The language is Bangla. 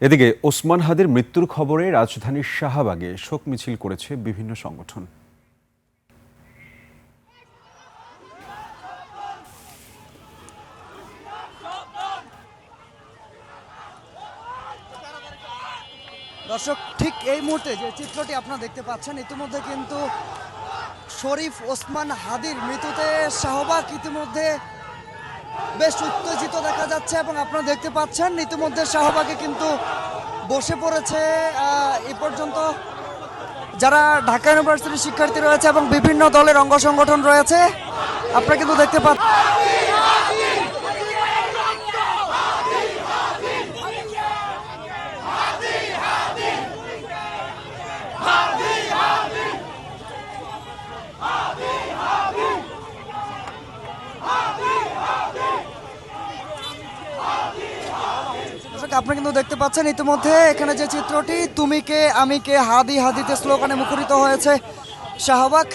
এদিকে ওসমান হাদির মৃত্যুর খবরে রাজধানীর শাহবাগে শোক মিছিল করেছে বিভিন্ন সংগঠন। দর্শক, ঠিক এই মুহূর্তে যে চিত্রটি আপনারা দেখতে পাচ্ছেন, ইতিমধ্যে কিন্তু শরীফ ওসমান হাদির মৃত্যুতে শাহবাগ ইতিমধ্যে বেশ উত্তেজিত দেখা যাচ্ছে এবং আপনারা দেখতে পাচ্ছেন ইতিমধ্যে শাহবাগে কিন্তু বসে পড়েছে এই পর্যন্ত যারা ঢাকা ইউনিভার্সিটির শিক্ষার্থী রয়েছে এবং বিভিন্ন দলের অঙ্গ সংগঠন রয়েছে। আপনারা কিন্তু দেখতে পাচ্ছেন আপনারা কিন্তু দেখতে পাচ্ছেন ইতিমধ্যে এখানে যে চিত্রটি, তুমি কে আমি কে হাদি হাদিতে স্লোগানে মুখরিত হয়েছে শাহবাগ।